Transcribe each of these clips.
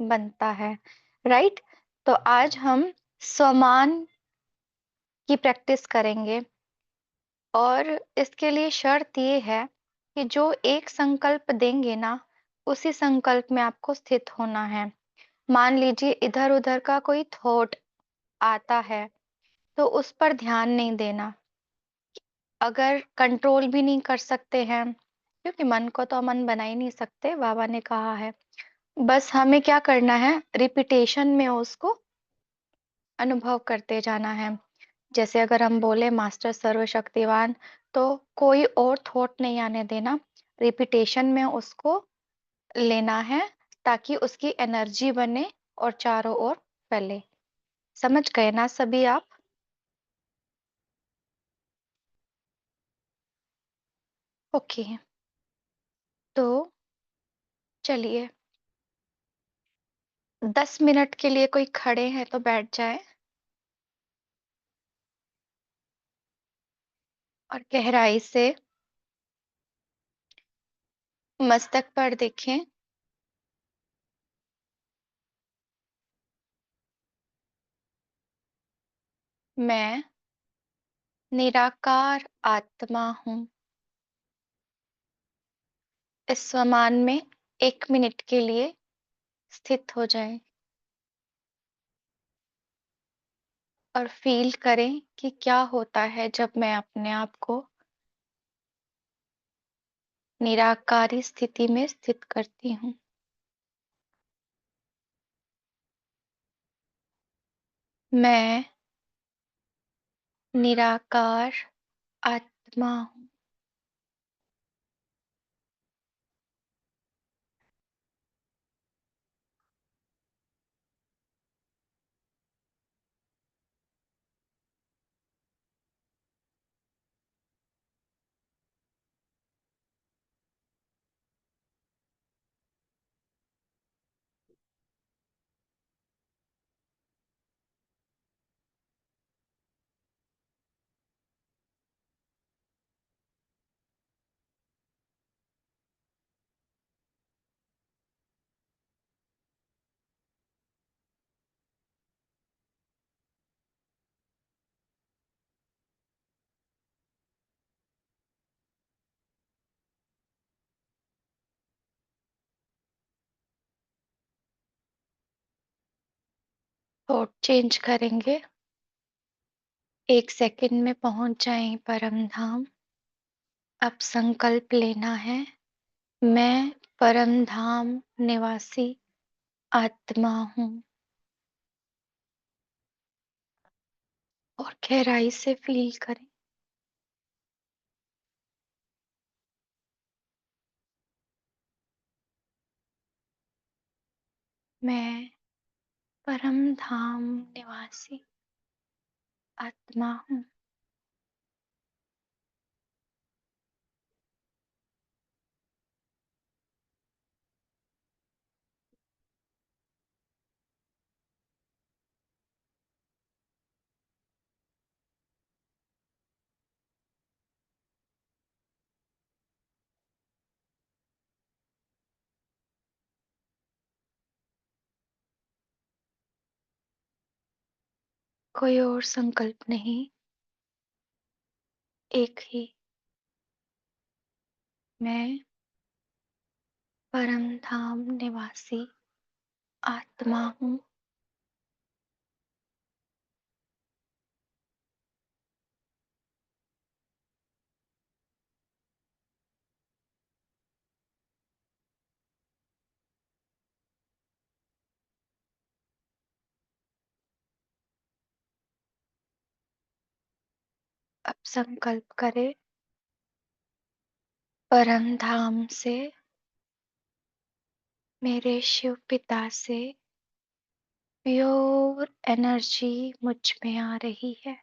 बनता है, राइट? तो आज हम स्वमान की प्रैक्टिस करेंगे और इसके लिए शर्त ये है कि जो एक संकल्प देंगे ना, उसी संकल्प में आपको स्थित होना है। मान लीजिए इधर-उधर का कोई थॉट आता है, तो उस पर ध्यान नहीं देना। अगर कंट्रोल भी नहीं कर सकते हैं, क्योंकि मन को तो अमन बना ही नहीं सकते, बाबा ने कहा है। बस हमें क्या करना है, रिपिटेशन में उसको अनुभव करते जाना है। जैसे अगर हम बोले मास्टर सर्वशक्तिवान, तो कोई और थॉट नहीं आने देना, रिपिटेशन में उसको लेना है ताकि उसकी एनर्जी बने और चारों ओर फैले। समझ गए ना सभी आप? ओके, तो चलिए 10 मिनट के लिए कोई खड़े हैं तो बैठ जाए और गहराई से मस्तक पर देखें। मैं निराकार आत्मा हूँ। इस स्वमान में 1 मिनट के लिए स्थित हो जाएं और फील करें कि क्या होता है जब मैं अपने आप को निराकारी स्थिति में स्थित करती हूँ। मैं निराकार आत्मा हूँ। थॉट चेंज करेंगे। 1 सेकंड में पहुंच जाएं परम धाम। अब संकल्प लेना है, मैं परम धाम निवासी आत्मा हूँ। और गहराई से फील करें। मैं परम धाम निवासी आत्मा हूँ। कोई और संकल्प नहीं, एक ही। मैं परम धाम निवासी आत्मा हूँ। अब संकल्प करें, परम धाम से, मेरे शिव पिता से प्योर एनर्जी मुझ में आ रही है।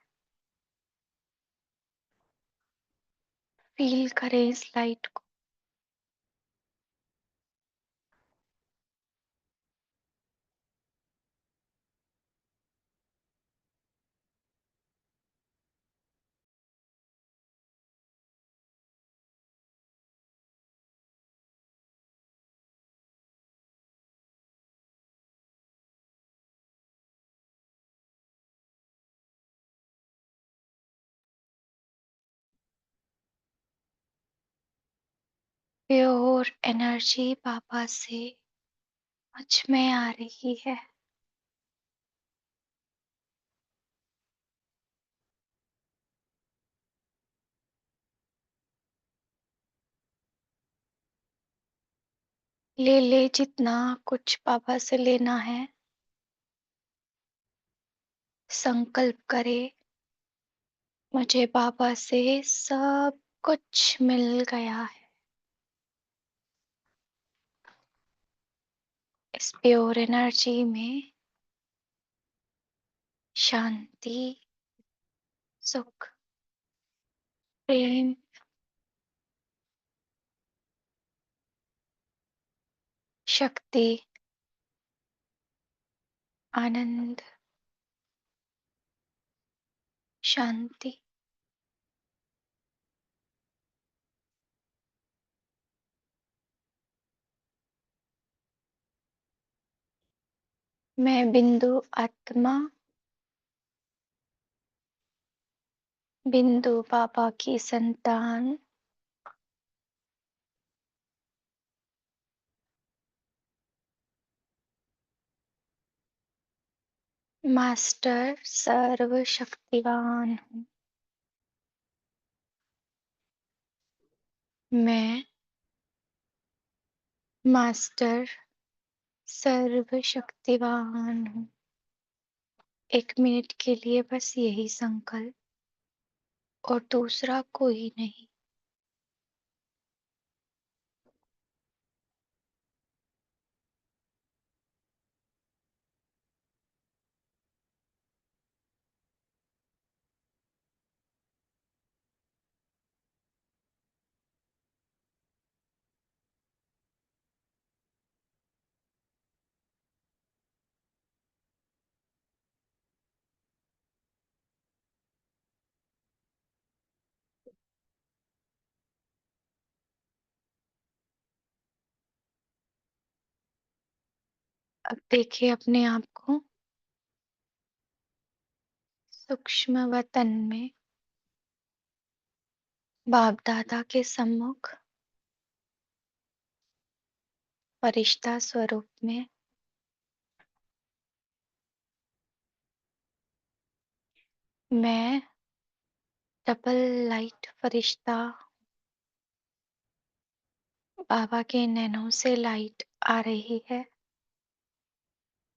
फील करें इस लाइट को। प्योर एनर्जी पापा से मुझ में आ रही है। ले ले जितना कुछ पापा से लेना है। संकल्प करे मुझे पापा से सब कुछ मिल गया है। इस प्योर एनर्जी में शांति, सुख, प्रेम, शक्ति, आनंद, शांति। मैं बिंदु आत्मा, बिंदु पापा की संतान, मास्टर सर्वशक्तिवान हूँ। मैं मास्टर सर्वशक्तिवान हूँ। 1 मिनट के लिए बस यही संकल्प, और दूसरा कोई नहीं। अब देखिए अपने आप को सूक्ष्म वतन में, बाप दादा के सम्मुख, फरिश्ता स्वरूप में। मैं डबल लाइट फरिश्ता, बाबा के नैनों से लाइट आ रही है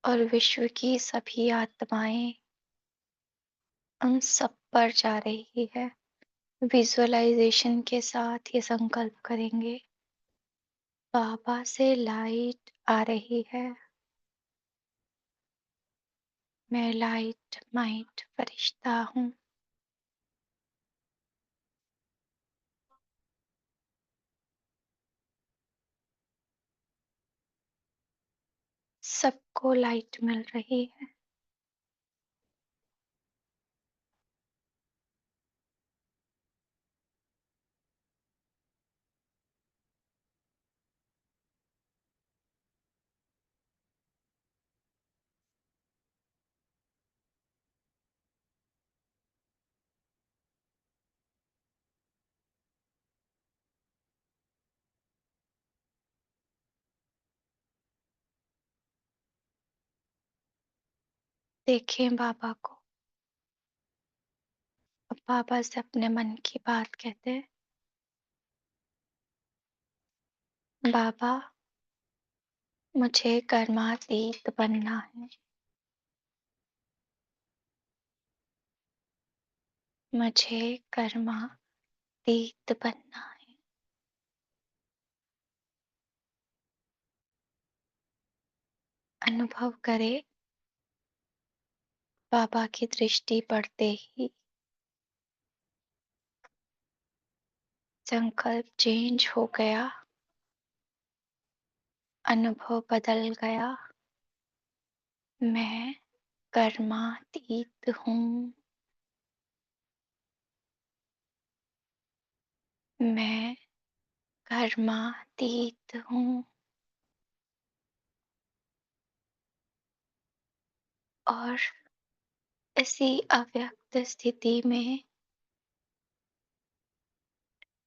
और विश्व की सभी आत्माएं उन सब पर जा रही है। विजुअलाइजेशन के साथ ये संकल्प करेंगे, बाबा से लाइट आ रही है। मैं लाइट माइट फरिश्ता हूँ। सबको लाइट मिल रही है। देखें बाबा को। अब बाबा से अपने मन की बात कहते हैं, बाबा मुझे कर्मातीत बनना है। मुझे कर्मातीत बनना है। अनुभव करे बाबा की दृष्टि पड़ते ही संकल्प चेंज हो गया, अनुभव बदल गया। मैं कर्मातीत हूँ। मैं कर्मातीत हूँ। और इसी अव्यक्त स्थिति में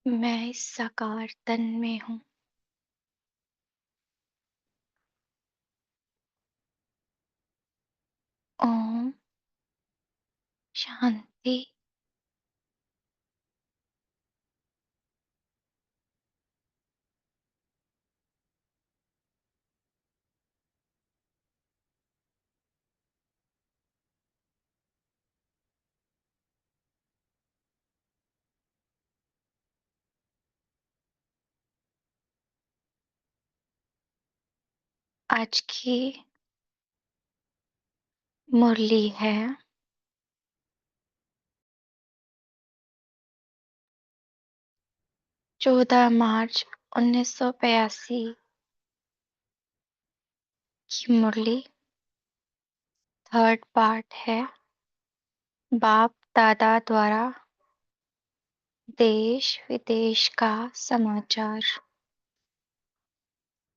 मैं इस साकार तन में हूँ। शांति। आज की मुरली है 14 मार्च 1982 की मुरली। थर्ड पार्ट है बाप दादा द्वारा देश विदेश का समाचार।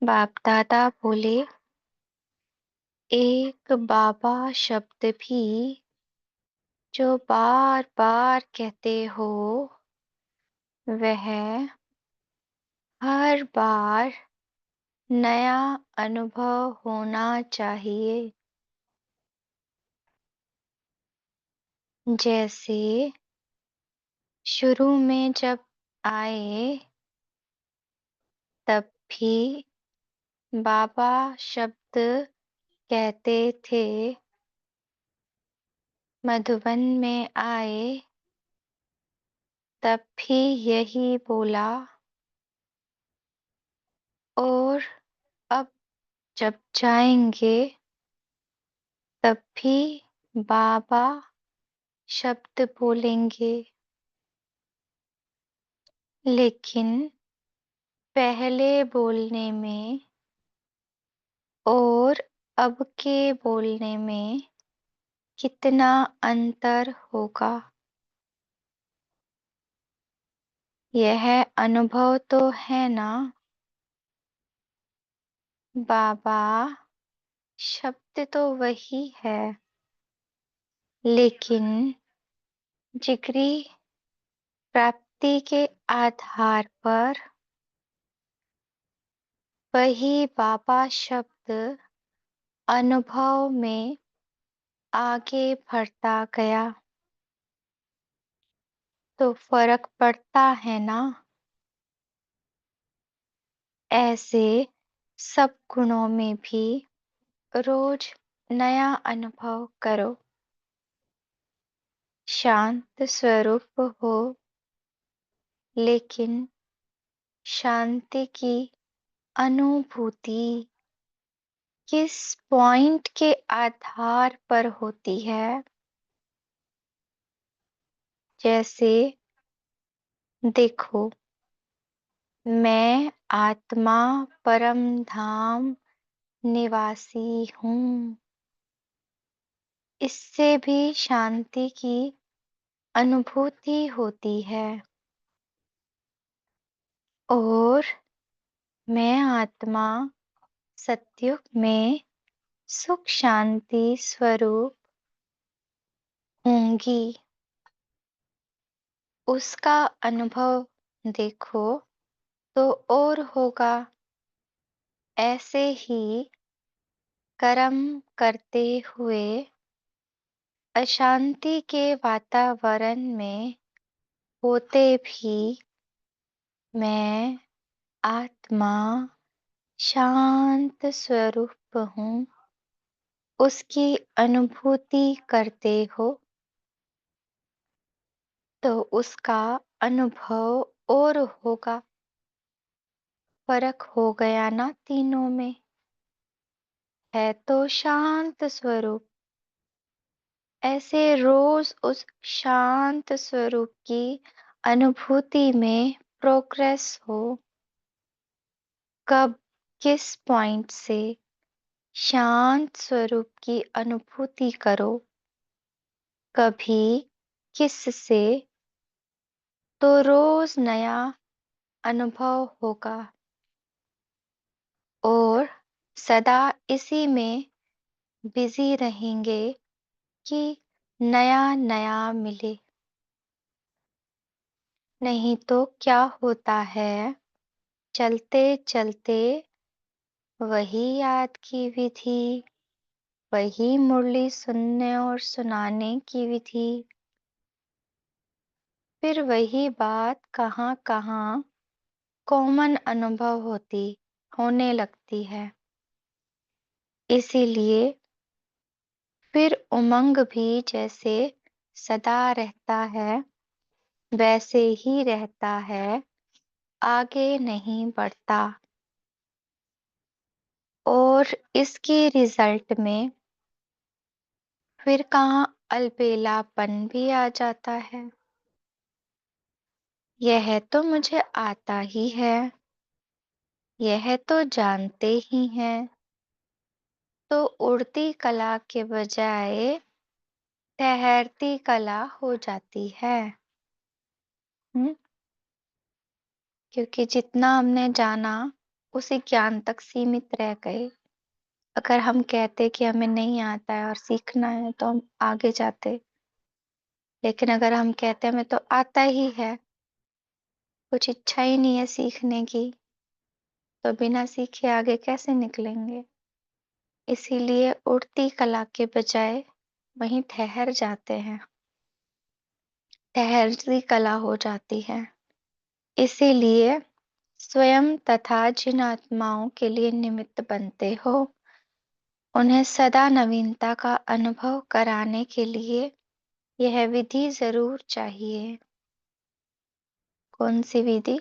बाप दादा बोले, एक बाबा शब्द भी जो बार बार कहते हो वह हर बार नया अनुभव होना चाहिए। जैसे शुरू में जब आए तब भी बाबा शब्द कहते थे, मधुबन में आए तब भी यही बोला, और अब जब जाएंगे तब भी बाबा शब्द बोलेंगे। लेकिन पहले बोलने में और अब के बोलने में कितना अंतर होगा, यह अनुभव तो है ना। बाबा शब्द तो वही है, लेकिन जिगरी प्राप्ति के आधार पर वही बाबा शब्द अनुभव में आगे बढ़ता गया, तो फर्क पड़ता है ना। ऐसे सब गुणों में भी रोज नया अनुभव करो। शांत स्वरूप हो, लेकिन शांति की अनुभूति किस पॉइंट के आधार पर होती है। जैसे देखो, मैं आत्मा परम धाम निवासी हूँ। इससे भी शांति की अनुभूति होती है। और मैं आत्मा सतयुग में सुख शांति स्वरूप होंगी। उसका अनुभव देखो तो और होगा। ऐसे ही कर्म करते हुए अशांति के वातावरण में होते भी मैं आत्मा शांत स्वरूप हूँ, उसकी अनुभूति करते हो तो उसका अनुभव और होगा। फर्क हो गया ना तीनों में। है तो शांत स्वरूप। ऐसे रोज उस शांत स्वरूप की अनुभूति में प्रोग्रेस हो। कब किस पॉइंट से शांत स्वरूप की अनुभूति करो, कभी किस से, तो रोज नया अनुभव होगा। और सदा इसी में बिजी रहेंगे कि नया नया मिले। नहीं तो क्या होता है, चलते चलते वही याद की विधि, वही मुरली सुनने और सुनाने की विधि, फिर वही बात कहाँ कहाँ कॉमन अनुभव होने लगती है। इसीलिए फिर उमंग भी जैसे सदा रहता है, वैसे ही रहता है, आगे नहीं बढ़ता। और इसके रिजल्ट में फिर कहाँ अलबेलापन भी आ जाता है। यह तो मुझे आता ही है, यह तो जानते ही हैं। तो उड़ती कला के बजाय ठहरती कला हो जाती है। हुँ? क्योंकि जितना हमने जाना, उसी ज्ञान तक सीमित रह गए। अगर हम कहते कि हमें नहीं आता है और सीखना है, तो हम आगे जाते। लेकिन अगर हम कहते हमें तो आता ही है, कुछ इच्छा ही नहीं है सीखने की, तो बिना सीखे आगे कैसे निकलेंगे? इसीलिए उड़ती कला के बजाय वहीं ठहर जाते हैं, ठहरती कला हो जाती है। इसीलिए स्वयं तथा जिन आत्माओं के लिए निमित्त बनते हो, उन्हें सदा नवीनता का अनुभव कराने के लिए यह विधि जरूर चाहिए। कौन सी विधि?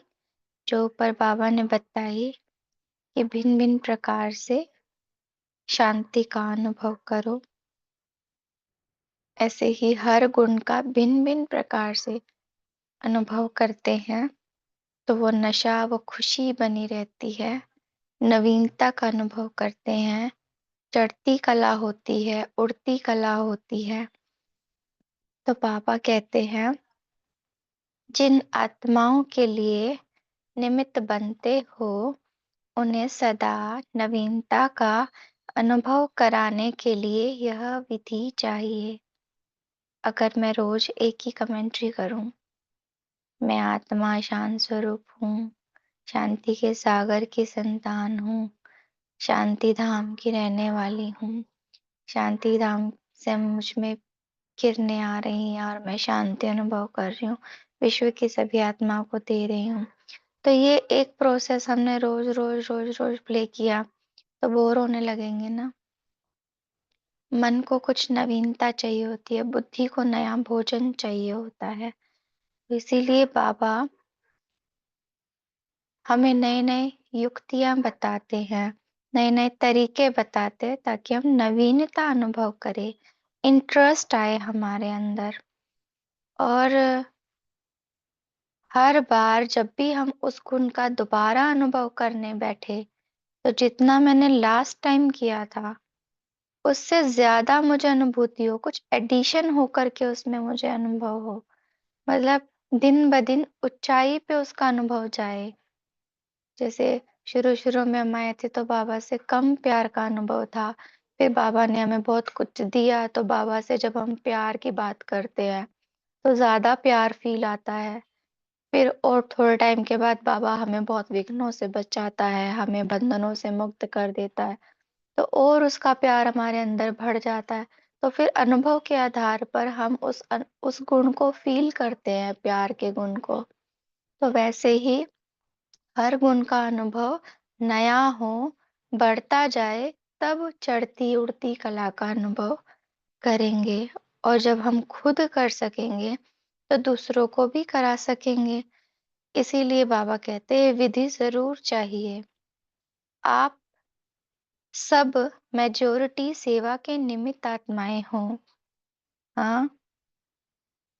जो ऊपर बाबा ने बताई कि भिन्न भिन्न प्रकार से शांति का अनुभव करो। ऐसे ही हर गुण का भिन्न भिन्न प्रकार से अनुभव करते हैं, तो वो नशा, वो खुशी बनी रहती है। नवीनता का अनुभव करते हैं, चढ़ती कला होती है, उड़ती कला होती है। तो बाबा कहते हैं, जिन आत्माओं के लिए निमित्त बनते हो, उन्हें सदा नवीनता का अनुभव कराने के लिए यह विधि चाहिए। अगर मैं रोज एक ही कमेंट्री करूं, मैं आत्मा शांत स्वरूप हूँ, शांति के सागर की संतान हूँ, शांति धाम की रहने वाली हूँ, शांति धाम से मुझ में किरणें आ रही हैं और मैं शांति अनुभव कर रही हूँ, विश्व की सभी आत्माओं को दे रही हूँ। तो ये एक प्रोसेस हमने रोज रोज रोज रोज प्ले किया, तो बोर होने लगेंगे ना। मन को कुछ नवीनता चाहिए होती है, बुद्धि को नया भोजन चाहिए होता है। इसीलिए बाबा हमें नए नए युक्तियां बताते हैं, नए नए तरीके बताते हैं, ताकि हम नवीनता अनुभव करें, इंटरेस्ट आए हमारे अंदर। और हर बार जब भी हम उस गुण का दोबारा अनुभव करने बैठे, तो जितना मैंने लास्ट टाइम किया था, उससे ज्यादा मुझे अनुभूति हो, कुछ एडिशन होकर के उसमें मुझे अनुभव हो। मतलब दिन ब दिन ऊंचाई पे उसका अनुभव जाए। जैसे शुरू शुरू में हम आए थे, तो बाबा से कम प्यार का अनुभव था। फिर बाबा ने हमें बहुत कुछ दिया, तो बाबा से जब हम प्यार की बात करते हैं, तो ज्यादा प्यार फील आता है। फिर और थोड़े टाइम के बाद बाबा हमें बहुत विघ्नों से बचाता है, हमें बंधनों से मुक्त कर देता है, तो और उसका प्यार हमारे अंदर बढ़ जाता है। तो फिर अनुभव के आधार पर हम उस गुण को फील करते हैं, प्यार के गुण को। तो वैसे ही हर गुण का अनुभव नया हो, बढ़ता जाए, तब चढ़ती उड़ती कला का अनुभव करेंगे। और जब हम खुद कर सकेंगे, तो दूसरों को भी करा सकेंगे। इसीलिए बाबा कहते हैं, विधि जरूर चाहिए। आप सब मेजॉरिटी सेवा के निमित्त आत्माएं हो। हाँ,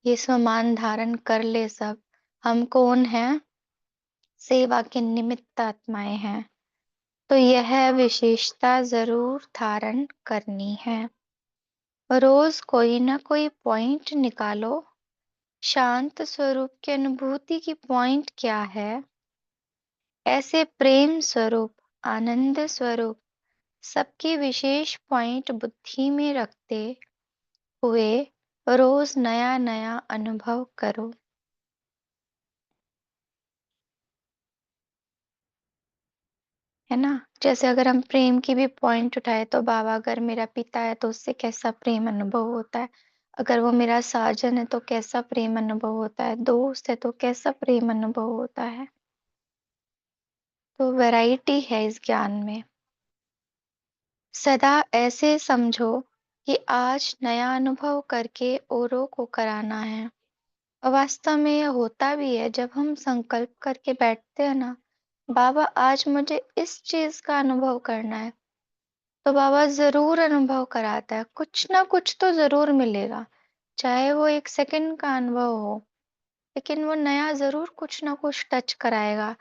ये स्वमान धारण कर ले सब। हम कौन हैं? सेवा के निमित्त आत्माएं हैं। तो यह विशेषता जरूर धारण करनी है। रोज कोई ना कोई पॉइंट निकालो। शांत स्वरूप की अनुभूति की पॉइंट क्या है? ऐसे प्रेम स्वरूप, आनंद स्वरूप, सबकी विशेष पॉइंट बुद्धि में रखते हुए रोज नया नया अनुभव करो। है ना? जैसे अगर हम प्रेम की भी पॉइंट उठाए, तो बाबा अगर मेरा पिता है, तो उससे कैसा प्रेम अनुभव होता है। अगर वो मेरा साजन है तो कैसा प्रेम अनुभव होता है, दोस्त है तो कैसा प्रेम अनुभव होता है। तो वैरायटी है इस ज्ञान में। सदा ऐसे समझो कि आज नया अनुभव करके औरों को कराना है। वास्तव में यह होता भी है जब हम संकल्प करके बैठते हैं ना, बाबा आज मुझे इस चीज का अनुभव करना है, तो बाबा जरूर अनुभव कराता है। कुछ ना कुछ तो जरूर मिलेगा, चाहे वो 1 सेकंड का अनुभव हो, लेकिन वो नया जरूर कुछ ना कुछ टच कराएगा।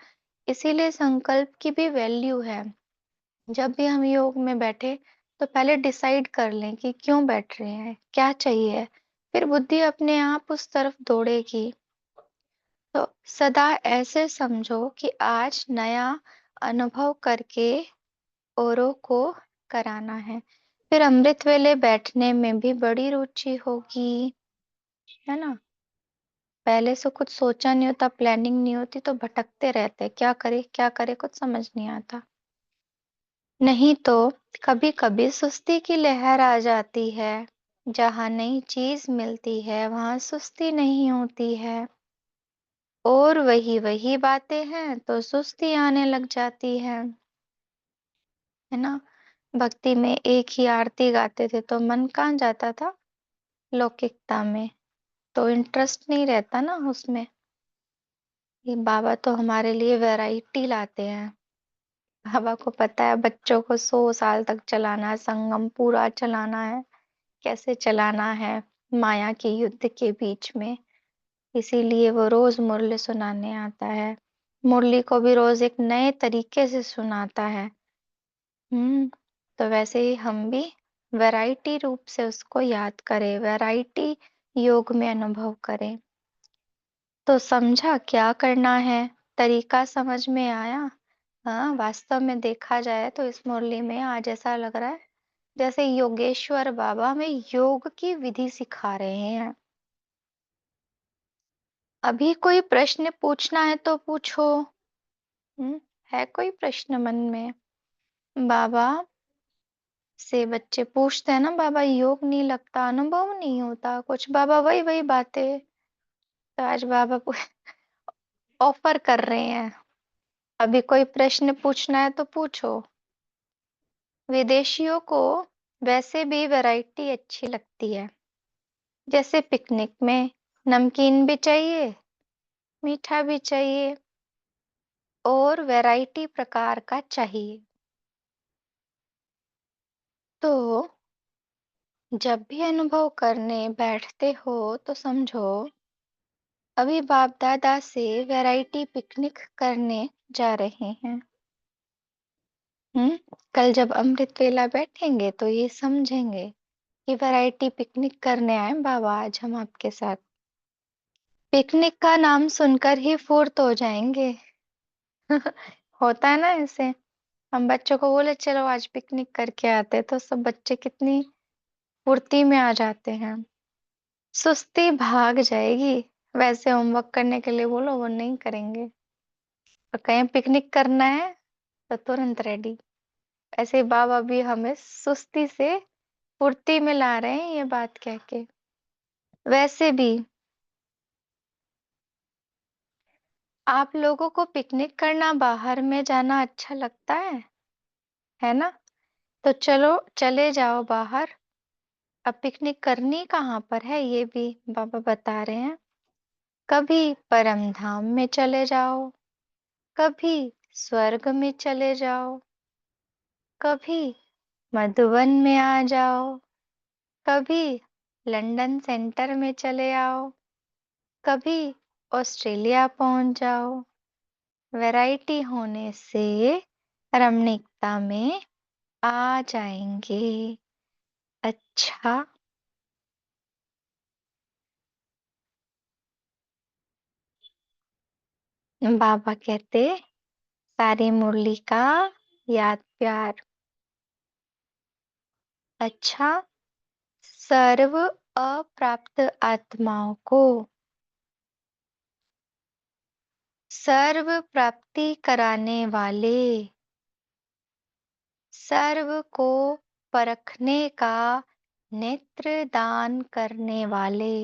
इसीलिए संकल्प की भी वैल्यू है। जब भी हम योग में बैठे तो पहले डिसाइड कर लें कि क्यों बैठ रहे हैं, क्या चाहिए, फिर बुद्धि अपने आप उस तरफ दौड़ेगी। तो सदा ऐसे समझो कि आज नया अनुभव करके औरों को कराना है। फिर अमृत वेले बैठने में भी बड़ी रुचि होगी, है ना। पहले से कुछ सोचा नहीं होता, प्लानिंग नहीं होती, तो भटकते रहते, क्या करे कुछ समझ नहीं आता। नहीं तो कभी कभी सुस्ती की लहर आ जाती है। जहां नई चीज मिलती है वहां सुस्ती नहीं होती है, और वही वही बातें हैं तो सुस्ती आने लग जाती है ना। भक्ति में एक ही आरती गाते थे तो मन कहाँ जाता था, लौकिकता में, तो इंटरेस्ट नहीं रहता ना उसमें। ये बाबा तो हमारे लिए वैरायटी लाते हैं। बाबा को पता है बच्चों को 100 साल तक चलाना है, संगम पूरा चलाना है, कैसे चलाना है माया के युद्ध के बीच में। इसीलिए वो रोज मुरली सुनाने आता है। मुरली को भी रोज एक नए तरीके से सुनाता है। हम्म। तो वैसे ही हम भी वैरायटी रूप से उसको याद करें, वैरायटी योग में अनुभव करें। तो समझा क्या करना है, तरीका समझ में आया। हाँ, वास्तव में देखा जाए तो इस मुरली में आज ऐसा लग रहा है जैसे योगेश्वर बाबा हमें योग की विधि सिखा रहे हैं। अभी कोई प्रश्न पूछना है तो पूछो। हम्म। है कोई प्रश्न मन में? बाबा से बच्चे पूछते हैं ना, बाबा योग नहीं लगता, अनुभव नहीं होता कुछ, बाबा वही वही बातें। तो आज बाबा ऑफर कर रहे हैं, अभी कोई प्रश्न पूछना है तो पूछो। विदेशियों को वैसे भी वैरायटी अच्छी लगती है। जैसे पिकनिक में नमकीन भी चाहिए, मीठा भी चाहिए, और वैरायटी प्रकार का चाहिए। तो जब भी अनुभव करने बैठते हो तो समझो अभी बाप दादा से वैरायटी पिकनिक करने जा रहे हैं। कल जब अमृत वेला बैठेंगे तो ये समझेंगे कि वैरायटी पिकनिक करने आए बाबा आज हम आपके साथ। पिकनिक का नाम सुनकर ही फुर्त हो जाएंगे। होता है ना ऐसे, हम बच्चों को बोले चलो आज पिकनिक करके आते तो सब बच्चे कितनी फुर्ती में आ जाते हैं। सुस्ती भाग जाएगी। वैसे होमवर्क करने के लिए बोलो वो नहीं करेंगे, और कहीं पिकनिक करना है तो तुरंत रेडी। ऐसे ही बाबा भी हमें सुस्ती से फुर्ती में ला रहे हैं ये बात कह के। वैसे भी आप लोगों को पिकनिक करना, बाहर में जाना अच्छा लगता है ना। तो चलो चले जाओ बाहर। अब पिकनिक करनी कहाँ पर है ये भी बाबा बता रहे हैं। कभी परम धाम में चले जाओ, कभी स्वर्ग में चले जाओ, कभी मधुवन में आ जाओ, कभी लंदन सेंटर में चले आओ, कभी ऑस्ट्रेलिया पहुंच जाओ। वैरायटी होने से रमणीकता में आ जाएंगे। अच्छा। बाबा कहते सारी मुरली का याद प्यार। अच्छा। सर्व अप्राप्त आत्माओं को सर्व प्राप्ति कराने वाले, सर्व को परखने का नेत्र दान करने वाले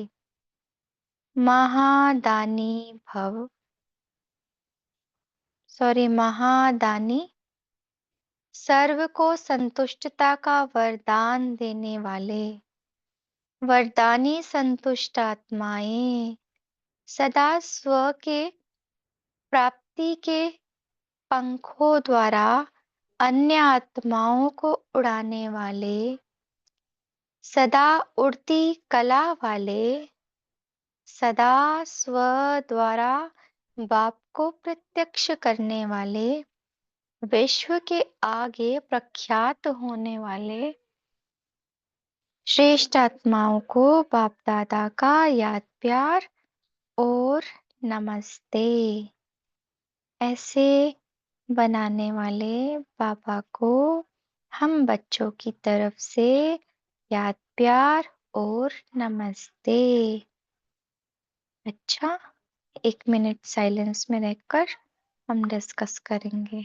महादानी भव, सॉरी, महादानी, सर्व को संतुष्टता का वरदान देने वाले, वरदानी संतुष्ट आत्माएं, सदा स्व के प्राप्ति के पंखों द्वारा अन्य आत्माओं को उड़ाने वाले, सदा उड़ती कला वाले, सदा स्व द्वारा बाप को प्रत्यक्ष करने वाले, विश्व के आगे प्रख्यात होने वाले श्रेष्ठ आत्माओं को बाप दादा का याद प्यार और नमस्ते। ऐसे बनाने वाले बाबा को हम बच्चों की तरफ से याद प्यार और नमस्ते। अच्छा, 1 मिनट साइलेंस में रहकर हम डिस्कस करेंगे।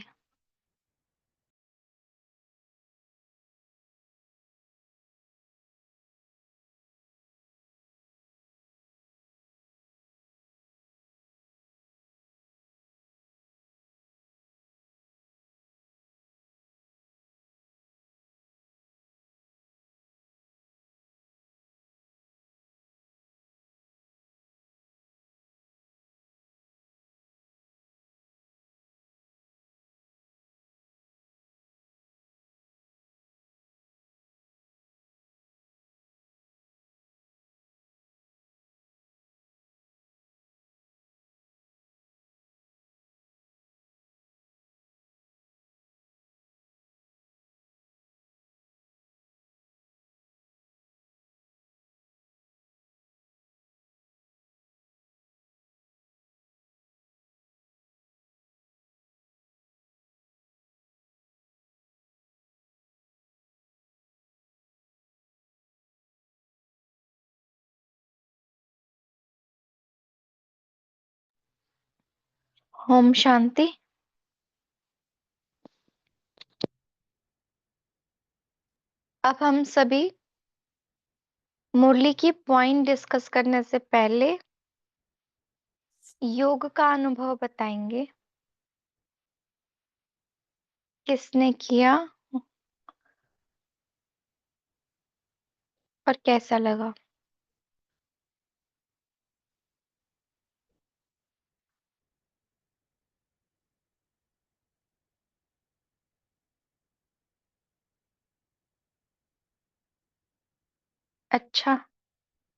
ओम शांति। अब हम सभी मुरली की पॉइंट डिस्कस करने से पहले योग का अनुभव बताएंगे। किसने किया और कैसा लगा? अच्छा,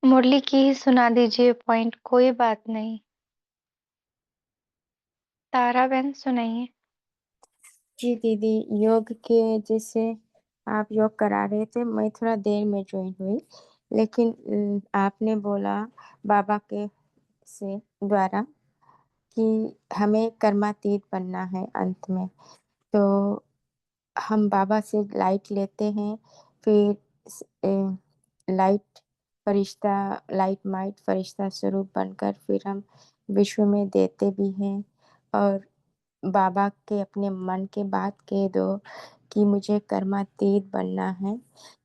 मुरली की ही सुना दीजिए पॉइंट, कोई बात नहीं। तारा बहन सुनाइए। जी दीदी, योग के जैसे आप योग करा रहे थे, मैं थोड़ा देर में ज्वाइन हुई, लेकिन आपने बोला बाबा के से द्वारा कि हमें कर्मातीत बनना है अंत में। तो हम बाबा से लाइट लेते हैं, फिर लाइट फरिश्ता, लाइट माइट फरिश्ता स्वरूप बनकर फिर हम विश्व में देते भी हैं। और बाबा के अपने मन के बात कह दो कि मुझे कर्मातीत बनना है,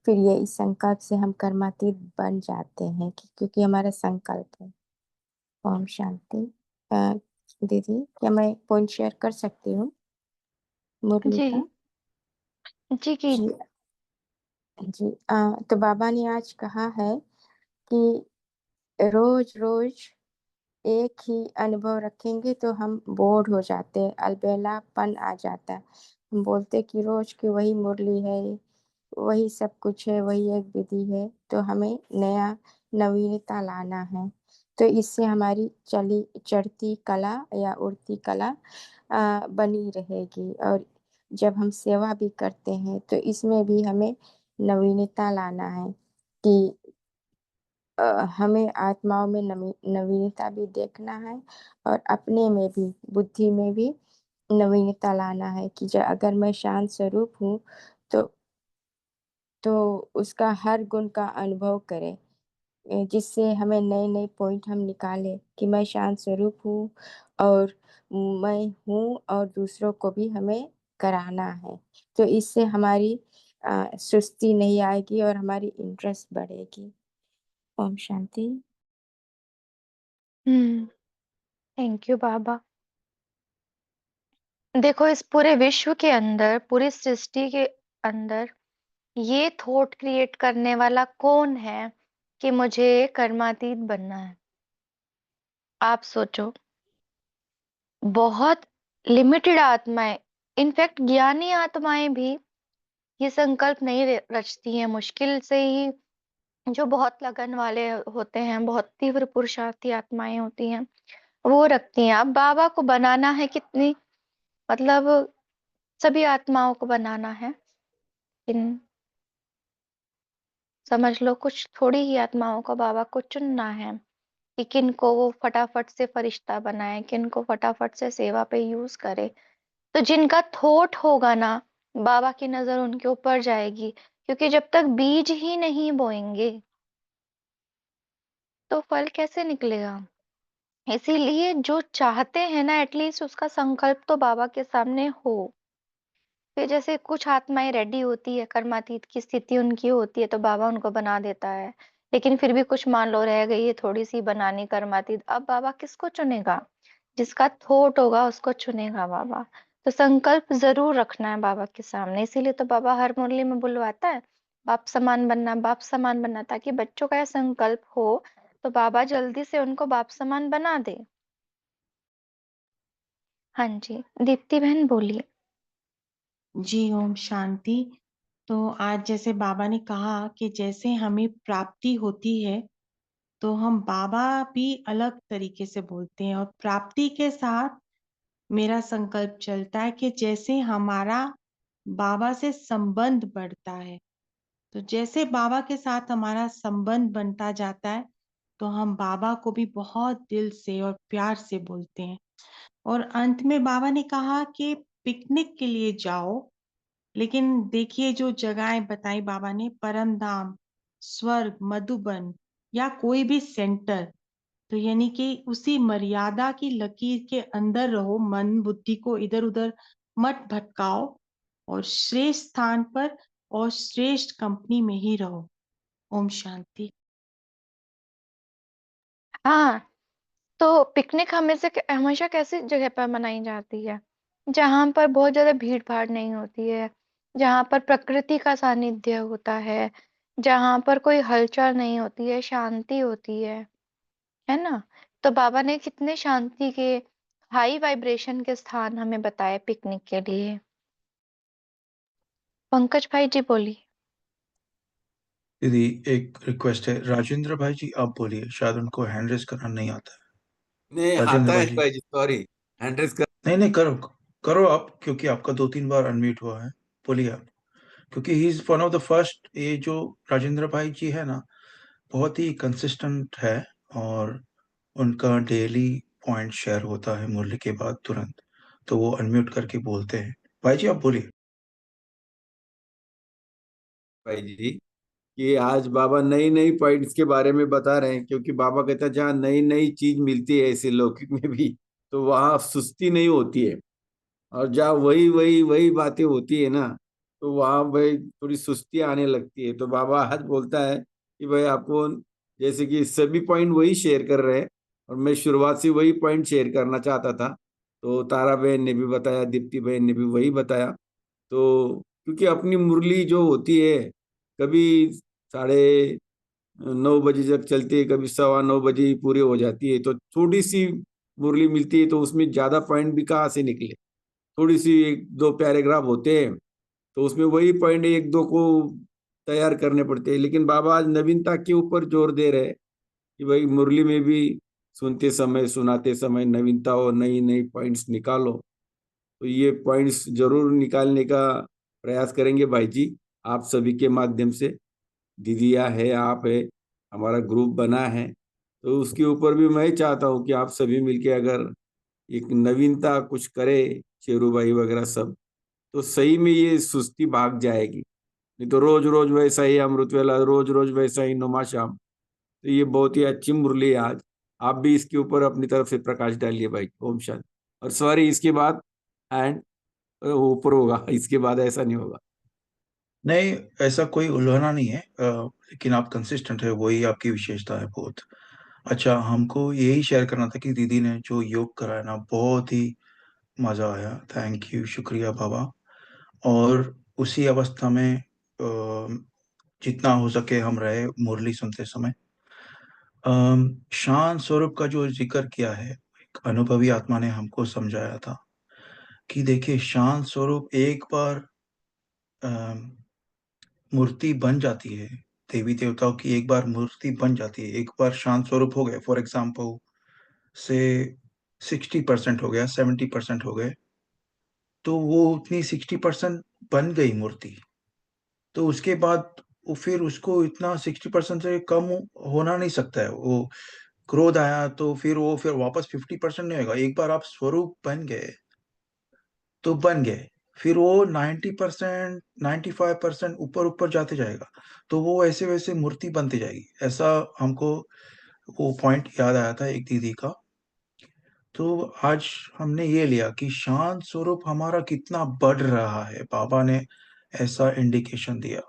फिर ये इस संकल्प से हम कर्मातीत बन जाते हैं क्योंकि हमारा संकल्प है। ओम शांति। दीदी, क्या मैं पॉइंट शेयर कर सकती हूँ मुरली जी का? जी जी। जी जी। तो बाबा ने आज कहा है कि रोज रोज एक ही अनुभव रखेंगे तो हम बोर हो जाते हैं, अलबेलापन आ जाता है। हम बोलते कि रोज की वही मुरली है, वही सब कुछ है, वही एक विधि है, तो हमें नया नवीनता लाना है। तो इससे हमारी चली चढ़ती कला या उड़ती कला बनी रहेगी। और जब हम सेवा भी करते हैं तो इसमें भी हमें नवीनता लाना है कि हमें आत्माओं में नवीनता भी देखना है और अपने में भी, बुद्धि में भी नवीनता लाना है कि अगर मैं शांत स्वरूप हूँ तो उसका हर गुण का अनुभव करें, जिससे हमें नए नए पॉइंट हम निकालें कि मैं शांत स्वरूप हूँ और मैं हूँ और दूसरों को भी हमें कराना है। तो इससे हमारी सुस्ती नहीं आएगी और हमारी इंटरेस्ट बढ़ेगी। ओम शांति। हुँ, थैंक यू बाबा। देखो इस पूरे विश्व के अंदर, पूरी सृष्टि के अंदर ये थॉट क्रिएट करने वाला कौन है कि मुझे कर्मातीत बनना है? आप सोचो। बहुत लिमिटेड आत्माएँ, इनफैक्ट ज्ञानी आत्माएँ भी ये संकल्प नहीं रचती हैं, मुश्किल से ही जो बहुत लगन वाले होते हैं, बहुत तीव्र पुरुषार्थी आत्माएँ होती हैं, वो रखती हैं। अब बाबा को बनाना है कितनी, मतलब सभी आत्माओं को बनाना है, इन समझ लो कुछ थोड़ी ही आत्माओं को बाबा को चुनना है कि किन को वो फटाफट से फरिश्ता बनाए, किन को फटाफट से सेवा पे यूज करे। तो जिनका थॉट होगा ना, बाबा की नजर उनके ऊपर जाएगी, क्योंकि जब तक बीज ही नहीं बोएंगे तो फल कैसे निकलेगा। इसीलिए जो चाहते हैं ना, एटलीस्ट उसका संकल्प तो बाबा के सामने हो। फिर जैसे कुछ आत्माएं रेडी होती है, कर्मातीत की स्थिति उनकी होती है तो बाबा उनको बना देता है। लेकिन फिर भी कुछ मान लो रह गई है थोड़ी सी बनानी कर्मातीत, अब बाबा किसको चुनेगा? जिसका थॉट होगा उसको चुनेगा बाबा। तो संकल्प जरूर रखना है बाबा के सामने, इसीलिए तो बाबा हर मुरली में बुलवाता है, बाप समान बनना, बाप समान बनना, ताकि बच्चों का यह संकल्प हो तो बाबा जल्दी से उनको बाप समान बना दे। हाँ जी, दीप्ति बहन बोलिए। जी ओम शांति। तो आज जैसे बाबा ने कहा कि जैसे हमें प्राप्ति होती है तो हम बाबा भी अलग तरीके से बोलते हैं, और प्राप्ति के साथ मेरा संकल्प चलता है कि जैसे हमारा बाबा से संबंध बढ़ता है, तो जैसे बाबा के साथ हमारा संबंध बनता जाता है तो हम बाबा को भी बहुत दिल से और प्यार से बोलते हैं। और अंत में बाबा ने कहा कि पिकनिक के लिए जाओ, लेकिन देखिए जो जगहें बताई बाबा ने, परम धाम, स्वर्ग, मधुबन या कोई भी सेंटर, तो यानी कि उसी मर्यादा की लकीर के अंदर रहो, मन बुद्धि को इधर उधर मत भटकाओ, और श्रेष्ठ स्थान पर और श्रेष्ठ कंपनी में ही रहो। ओम शांति। हाँ, तो पिकनिक हमेशा कैसी जगह पर मनाई जाती है? जहां पर बहुत ज्यादा भीड़ भाड़ नहीं होती है, जहां पर प्रकृति का सानिध्य होता है, जहां पर कोई हलचल नहीं होती है, शांति होती है ना। तो बाबा ने कितने शांति के, हाई वाइब्रेशन के स्थान हमें बताए पिकनिक के लिए। पंकज भाई जी बोलिए। दीदी, एक रिक्वेस्ट है, राजेंद्र भाई जी आप बोलिए, शायद उनको हैंड रेस करना नहीं आता है। नहीं राजेंद्र आता भाई है जी। भाई जी, सॉरी। एड्रेस कर। नहीं नहीं, करो करो आप, क्योंकि आपका 2-3 बार अनम्यूट हुआ है। बोलिए आप, क्योंकि he is one of the first, ये जो राजेंद्र भाई जी है ना, बहुत ही कंसिस्टेंट है, और उनका डेली पॉइंट शेयर होता है मुरली के बाद तुरंत, तो वो अनम्यूट करके बोलते हैं। भाई जी आप बोलिए। भाई जी कि आज बाबा नई नई पॉइंट्स के बारे में बता रहे हैं, क्योंकि बाबा कहता है जहाँ नई नई चीज मिलती है ऐसे लौकिक में भी, तो वहाँ सुस्ती नहीं होती है। और जहाँ वही वही वही बातें होती है ना, तो वहाँ भाई थोड़ी सुस्ती आने लगती है। तो बाबा आज बोलता है कि भाई आपको, जैसे कि सभी पॉइंट वही शेयर कर रहे हैं, और मैं शुरुआत से वही पॉइंट शेयर करना चाहता था। तो तारा बहन ने भी बताया, दीप्ति बहन ने भी वही बताया। तो क्योंकि अपनी मुरली जो होती है, कभी 9:30 बजे तक चलती है, कभी 9:15 बजे ही पूरी हो जाती है, तो थोड़ी सी मुरली मिलती है, तो उसमें ज्यादा पॉइंट भी कहाँ से निकले। थोड़ी सी एक दो पैराग्राफ होते हैं, तो उसमें वही पॉइंट एक दो को तैयार करने पड़ते हैं। लेकिन बाबा आज नवीनता के ऊपर जोर दे रहे हैं कि भाई मुरली में भी सुनते समय सुनाते समय नवीनता और नई नई पॉइंट्स निकालो। तो ये पॉइंट्स जरूर निकालने का प्रयास करेंगे भाई जी, आप सभी के माध्यम से। दीदिया है, आप है, हमारा ग्रुप बना है, तो उसके ऊपर भी मैं चाहता हूँ कि आप सभी मिलके अगर एक नवीनता कुछ करे, शेरू भाई वगैरह सब, तो सही में ये सुस्ती भाग जाएगी। नहीं तो रोज रोज वैसा ही अमृत वेला, रोज रोज वैसा ही नुमा श्याम। तो ये बहुत ही अच्छी मुरली है आज। आप भी इसके ऊपर अपनी तरफ से प्रकाश डालिए भाई। ओम शांति। और सॉरी, इसके बाद एंड ऊपर होगा, इसके बाद ऐसा नहीं होगा। नहीं, ऐसा कोई उल्हाना नहीं है, लेकिन आप कंसिस्टेंट है, वही आपकी विशेषता है बहुत। अच्छा, हमको यही शेयर करना था कि दीदी ने जो योग कराया ना, बहुत ही मजा आया। थैंक यू, शुक्रिया बाबा। और उसी अवस्था में जितना हो सके हम रहे मुरली सुनते समय। शांत स्वरूप का जो जिक्र किया है, एक अनुभवी आत्मा ने हमको समझाया था कि देखिए, शांत स्वरूप एक बार अम, मूर्ति बन जाती है, देवी देवताओं की एक बार मूर्ति बन जाती है, एक बार शांत स्वरूप हो गए, फॉर एग्जाम्पल से 60% हो गया, 70% हो गए, तो वो उतनी 60% बन गई मूर्ति। तो उसके बाद वो फिर उसको इतना 60% से कम होना नहीं सकता है। वो क्रोध आया तो फिर वो फिर वापस 50% नहीं होगा। एक बार आप स्वरूप बन गए तो बन गए, फिर वो 90%, 95% ऊपर ऊपर जाते जाएगा, तो वो ऐसे वैसे मूर्ति बनती जाएगी। ऐसा हमको वो पॉइंट याद आया था एक दीदी का। तो आज हमने ये लिया कि शांत स्वरूप हमारा कितना बढ़ रहा है, बाबा ने ऐसा इंडिकेशन दिया।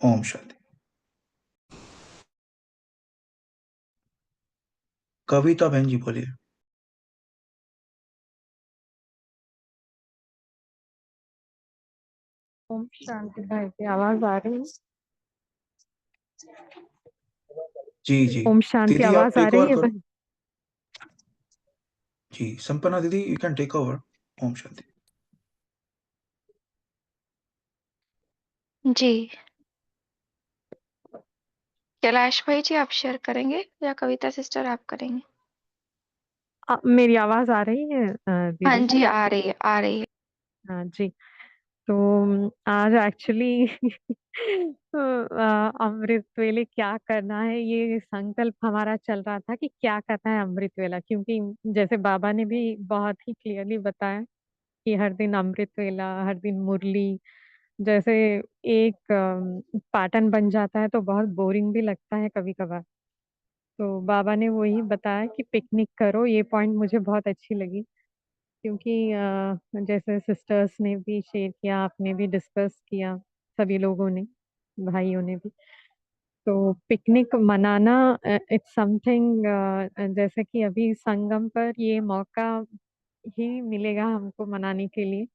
ओम शांति। कविता बहन जी बोलिए। ओम शांति भाई की आवाज आ रही है? जी जी। ओम शांति दीदी आप आवाज आ टेक रही ओवर है करो। भाई? जी, संपन्ना दीदी, you can take over. Om Shanti. जी, कैलाश भाई जी आप शेयर करेंगे या कविता सिस्टर आप करेंगे? मेरी आवाज आ रही है हाँ दीदी? जी, आ रही है, आ रही है। हाँ जी। तो आज एक्चुअली अमृत वेले क्या करना है, ये संकल्प हमारा चल रहा था कि क्या करना है अमृत वेला, क्योंकि जैसे बाबा ने भी बहुत ही क्लियरली बताया कि हर दिन अमृत वेला, हर दिन मुरली, जैसे एक पैटर्न बन जाता है तो बहुत बोरिंग भी लगता है कभी कभार। तो बाबा ने वही बताया कि पिकनिक करो, ये पॉइंट मुझे बहुत अच्छी लगी, क्योंकि जैसे सिस्टर्स ने भी शेयर किया, आपने भी डिस्कस किया, सभी लोगों ने, भाइयों ने भी। तो पिकनिक मनाना इट्स समथिंग, जैसे कि अभी संगम पर ये मौका ही मिलेगा हमको मनाने के लिए,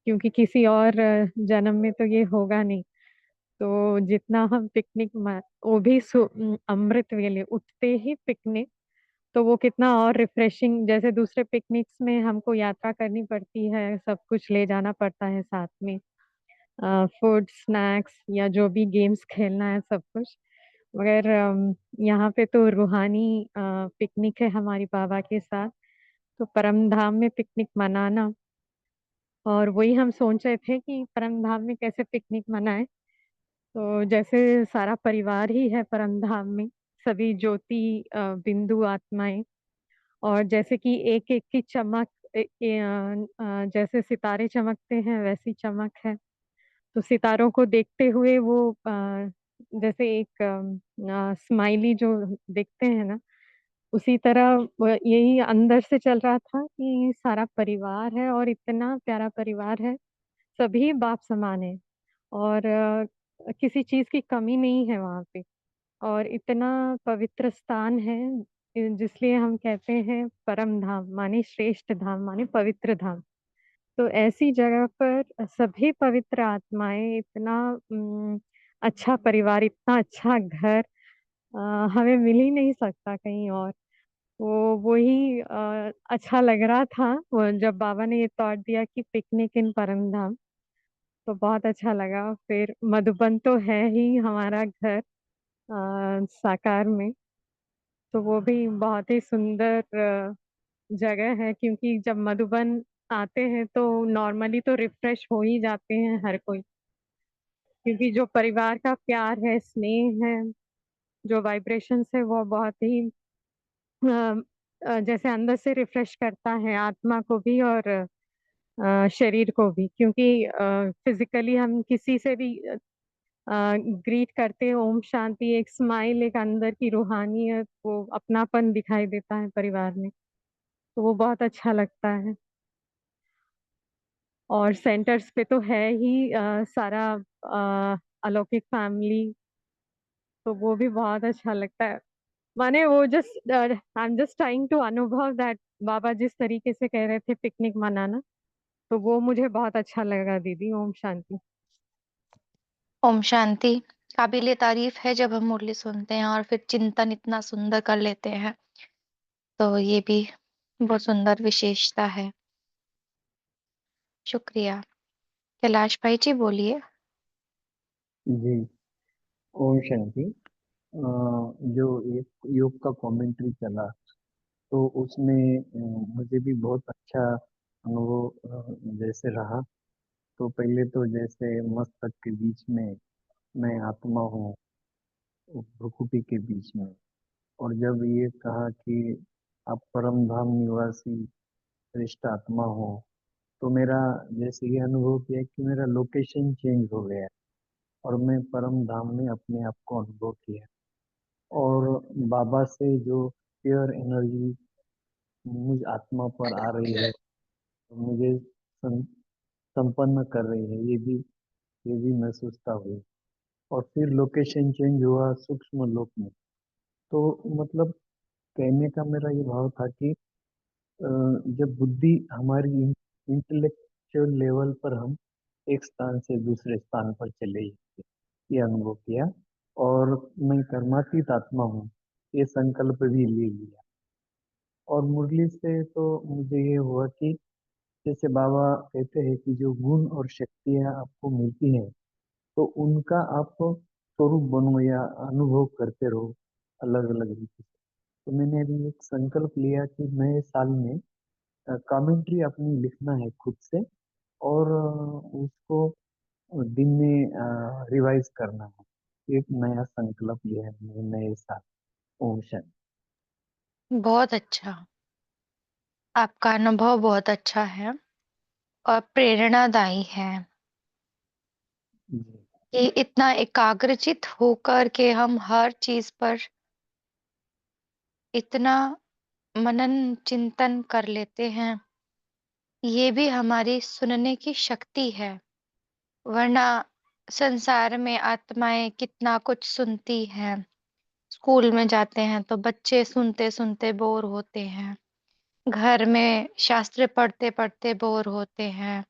क्योंकि किसी और जन्म में तो ये होगा नहीं। तो जितना हम पिकनिक वो भी अमृत वेले उठते ही पिकनिक, तो वो कितना और रिफ्रेशिंग। जैसे दूसरे पिकनिक्स में हमको यात्रा करनी पड़ती है, सब कुछ ले जाना पड़ता है साथ में, फूड, स्नैक्स या जो भी गेम्स खेलना है सब कुछ। मगर यहाँ पे तो रूहानी पिकनिक है हमारी बाबा के साथ। तो परम धाम में पिकनिक मनाना, और वही हम सोच रहे थे कि परम धाम में कैसे पिकनिक मनाएं। तो जैसे सारा परिवार ही है परम धाम में, सभी ज्योति बिंदु आत्माएं, और जैसे कि एक एक की चमक, जैसे सितारे चमकते हैं वैसी चमक है। तो सितारों को देखते हुए वो जैसे एक स्माइली जो देखते हैं ना, उसी तरह यही अंदर से चल रहा था कि सारा परिवार है और इतना प्यारा परिवार है, सभी बाप समान है, और किसी चीज की कमी नहीं है वहाँ पे। और इतना पवित्र स्थान है, जिसलिए हम कहते हैं परम धाम माने श्रेष्ठ धाम, माने पवित्र धाम। तो ऐसी जगह पर सभी पवित्र आत्माएं, इतना अच्छा परिवार, इतना अच्छा घर हमें मिल ही नहीं सकता कहीं और। वो ही अच्छा लग रहा था जब बाबा ने ये थॉट दिया कि पिकनिक इन परम धाम। तो बहुत अच्छा लगा। फिर मधुबन तो है ही हमारा घर साकार में, तो वो भी बहुत ही सुंदर जगह है, क्योंकि जब मधुबन आते हैं तो नॉर्मली तो रिफ्रेश हो ही जाते हैं हर कोई, क्योंकि जो परिवार का प्यार है, स्नेह है, जो वाइब्रेशंस है, वो बहुत ही जैसे अंदर से रिफ्रेश करता है आत्मा को भी और शरीर को भी। क्योंकि फिजिकली हम किसी से भी ग्रीट करते हैं, ओम शांति, एक स्माइल, एक अंदर की रूहानियत, वो अपनापन दिखाई देता है परिवार में, तो वो बहुत अच्छा लगता है। और सेंटर्स पे तो है ही सारा अलौकिक फैमिली, तो वो भी बहुत अच्छा लगता है। माने वो just I am just trying to अनुभव दैट बाबा जिस तरीके से कह रहे थे पिकनिक मनाना, तो वो मुझे बहुत अच्छा लगा दीदी। ओम शांति। ओम शांति। काबिले तारीफ है जब हम मुरली सुनते हैं और फिर चिंतन इतना सुंदर कर लेते हैं, तो ये भी बहुत सुंदर विशेषता है। शुक्रिया। कैलाश भाई जी बोलिए। जी, ओम शांति। जो एक योग का कमेंट्री चला, तो उसमें मुझे भी बहुत अच्छा अनुभव जैसे रहा। तो पहले तो जैसे मस्तक के बीच में मैं आत्मा हूँ, भ्रुकुटी के बीच में। और जब ये कहा कि आप परम धाम निवासी श्रेष्ठ आत्मा हो, तो मेरा जैसे ये अनुभव किया कि मेरा लोकेशन चेंज हो गया और मैं परम धाम में अपने आप को अनुभव किया। और बाबा से जो प्योर एनर्जी मुझ आत्मा पर आ रही है, मुझे संपन्न कर रही है, ये भी महसूसता हुई। और फिर लोकेशन चेंज हुआ सूक्ष्म लोक में। तो मतलब कहने का मेरा ये भाव था कि जब बुद्धि हमारी इंटेलेक्चुअल लेवल पर हम एक स्थान से दूसरे स्थान पर चले जाते, ये अनुभव किया। और मैं कर्मातीत आत्मा हूँ, ये संकल्प भी ले लिया। और मुरली से तो मुझे ये हुआ कि जैसे बाबा कहते हैं कि जो गुण और शक्तियाँ आपको मिलती हैं, तो उनका आप स्वरूप बनो या अनुभव करते रहो अलग अलग रीति से। तो मैंने अभी एक संकल्प लिया कि नए साल में कमेंट्री अपनी लिखना है खुद से, और उसको दिन में रिवाइज करना है। एक नया संकल्प लिया है मैंने नए साल। ओम शांति। बहुत अच्छा। आपका अनुभव बहुत अच्छा है और प्रेरणादायी है जी कि इतना एकाग्रचित होकर के हम हर चीज पर इतना मनन चिंतन कर लेते हैं। ये भी हमारी सुनने की शक्ति है, वरना संसार में आत्माएं कितना कुछ सुनती हैं। स्कूल में जाते हैं तो बच्चे सुनते सुनते बोर होते हैं, घर में शास्त्र पढ़ते पढ़ते बोर होते हैं,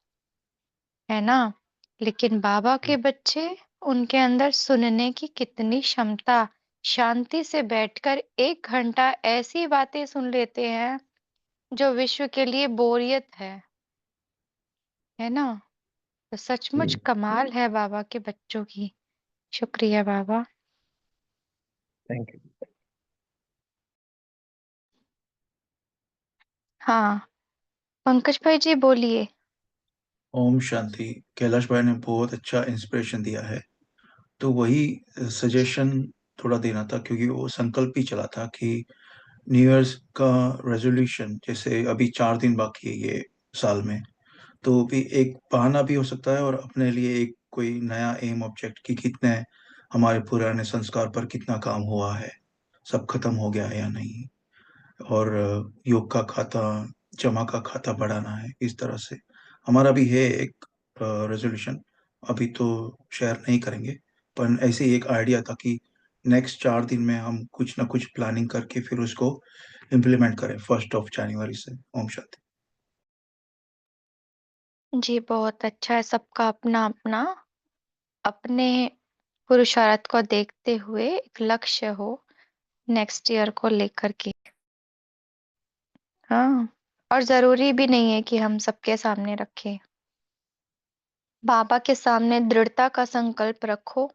है ना। लेकिन बाबा के बच्चे, उनके अंदर सुनने की कितनी क्षमता, शांति से बैठकर 1 घंटा ऐसी बातें सुन लेते हैं जो विश्व के लिए बोरियत है ना। तो सचमुच जी, कमाल है बाबा के बच्चों की। शुक्रिया बाबा। Thank you. हाँ, पंकज भाई जी बोलिए। ओम शांति। कैलाश भाई ने बहुत अच्छा इंस्पिरेशन दिया है, तो वही सजेशन थोड़ा देना था, क्योंकि वो संकल्प ही चला था कि न्यू ईयर्स का रेजोल्यूशन, जैसे अभी 4 दिन बाकी है ये साल में, तो भी एक बहाना भी हो सकता है और अपने लिए एक कोई नया एम ऑब्जेक्ट कि कितने हमारे पुराने संस्कार पर कितना काम हुआ है, सब खत्म हो गया है या नहीं, और योग का खाता, जमा का खाता बढ़ाना है। इस तरह से हमारा भी है एक रेजोल्यूशन। अभी तो शेयर नहीं करेंगे, पर ऐसे ही एक आइडिया था कि नेक्स्ट 4 दिन में हम कुछ ना कुछ प्लानिंग करके फिर उसको इम्प्लीमेंट करें 1 जनवरी से। ओम शांति। जी बहुत अच्छा है। सबका अपना अपना अपने पुरुषार्थ को देखते हुए एक लक्ष्य हो नेक्स्ट ईयर को लेकर के। हाँ, और जरूरी भी नहीं है कि हम सबके सामने रखें। बाबा के सामने दृढ़ता का संकल्प रखो,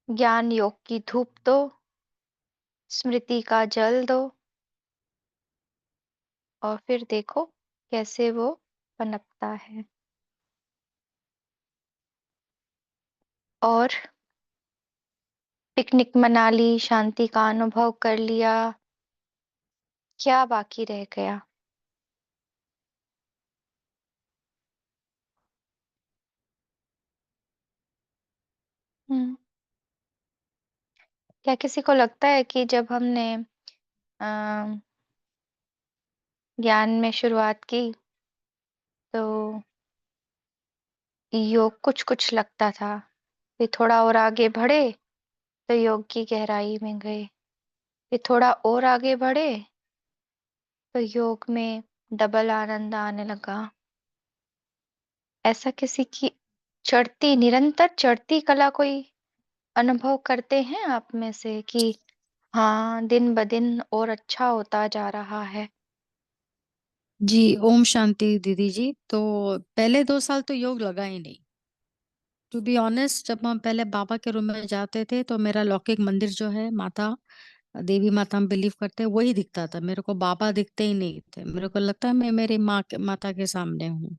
ज्ञान योग की धूप दो, स्मृति का जल दो, और फिर देखो कैसे वो पनपता है। और पिकनिक मना ली, शांति का अनुभव कर लिया, क्या बाकी रह गया। हम्म। क्या किसी को लगता है कि जब हमने ज्ञान में शुरुआत की, तो योग कुछ-कुछ लगता था। फिर थोड़ा और आगे बढ़े तो योग की गहराई में गए। फिर थोड़ा और आगे बढ़े तो योग में डबल आनंद आने लगा। ऐसा किसी की निरंतर चढ़ती कला कोई अनुभव करते हैं आप में से कि हाँ, दिन-ब-दिन और अच्छा होता जा रहा है? जी, ओम शांति दीदी जी। तो पहले 2 साल तो योग लगा ही नहीं। टू बी ऑनेस्ट, जब हम पहले बाबा के रूम में जाते थे तो मेरा लौकिक मंदिर जो है माता देवी माता हम बिलीव करते हैं वही दिखता था। मेरे को बाबा दिखते ही नहीं थे। मेरे को लगता है मैं मेरी माता के सामने हूँ।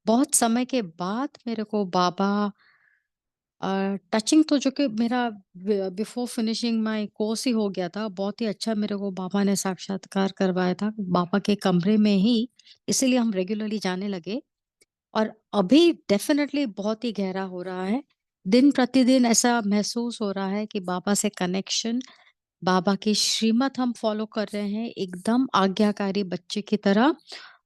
बहुत समय के बाद मेरे को बाबा टचिंग तो जो कि मेरा बिफोर फिनिशिंग माय कोर्स ही हो गया था। बहुत ही अच्छा मेरे को बाबा ने साक्षात्कार करवाया था बाबा के कमरे में ही। इसीलिए हम रेगुलरली जाने लगे। और अभी डेफ़िनेटली बहुत ही गहरा हो रहा है। दिन-प्रतिदिन ऐसा महसूस हो रहा है कि बाबा से कनेक्शन, बाबा की श्रीमत हम फ़ॉलो कर रहे हैं एकदम आज्ञाकारी बच्चे की तरह।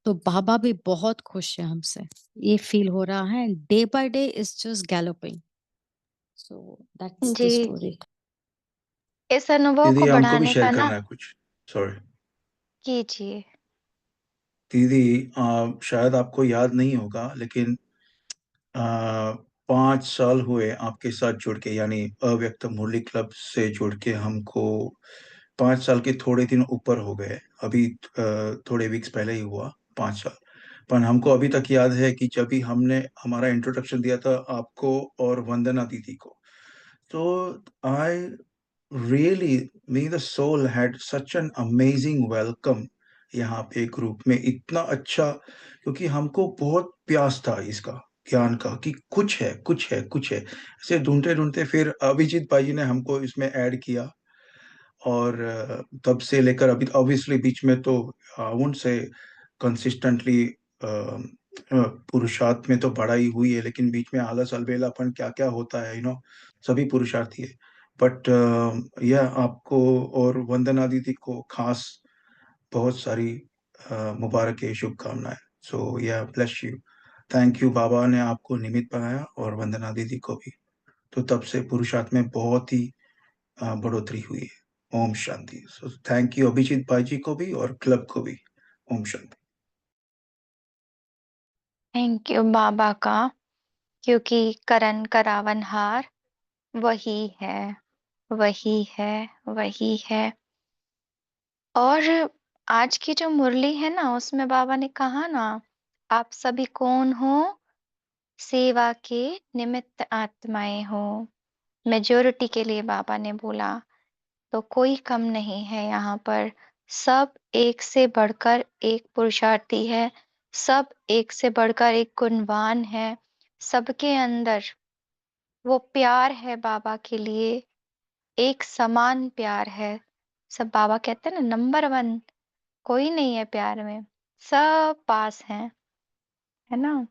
तो बाबा भी बहुत खुश हैं हमसे। ये फ़ील हो रहा है। Day by day is just galloping. So that's the जी, स्टोरी। इस अनुभव दीदी को हमको भी बढ़ाने शेयर का ना करना है कुछ। सॉरी कीजिए। दीदी, शायद आपको याद नहीं होगा लेकिन 5 साल हुए आपके साथ जुड़ के, यानी अव्यक्त मुरली क्लब से जुड़ के हमको 5 साल के थोड़े दिन ऊपर हो गए। अभी थोड़े वीक्स पहले ही हुआ 5 साल। पर हमको अभी तक याद है कि जब भी हमने हमारा इंट्रोडक्शन दिया था आपको और वंदना दीदी को, तो I really, may the soul had such an amazing welcome यहाँ पे ग्रुप में, इतना अच्छा। क्योंकि हमको बहुत प्यास था इसका, ज्ञान का, कि कुछ है, कुछ है, कुछ है। ऐसे ढूँढते-ढूँढते फिर अभिजीत भाई जी ने हमको इसमें ऐड किया। और तब से लेकर अभी ऑब्वियसली बीच में तो आई वोंट से कंसिस्टेंटली पुरुषार्थ में तो बढ़ाई हुई है, लेकिन बीच में आलस अलबेलापन क्या-क्या होता है, सभी पुरुषार्थी है। बट यह आपको और वंदना दीदी को खास बहुत सारी मुबारक शुभकामनाएँ। सो या ब्लेस यू। थैंक यू, बाबा ने आपको निमित्त बनाया और वंदना दीदी को भी। तो तब से पुरुषार्थ में बहुत ही बढ़ोतरी हुई है। Om Shanti. So thank you Abhijit भाई जी को भी और क्लब को भी। ओम शांति। थैंक यू बाबा का, क्योंकि करन करावनहार वही है, वही है, वही है। और आज की जो मुरली है ना, उसमें बाबा ने कहा ना, आप सभी कौन हो? सेवा के निमित्त आत्माएँ हो। मेजॉरिटी के लिए बाबा ने बोला, तो कोई कम नहीं है यहाँ पर। सब एक से बढ़कर एक पुरुषार्थी है, सब एक से बढ़कर एक गुणवान है। सबके अंदर वो प्यार है बाबा के लिए, एक समान प्यार है। सब बाबा कहते हैं ना, नंबर 1 कोई नहीं है प्यार में, सब पास हैं, है ना?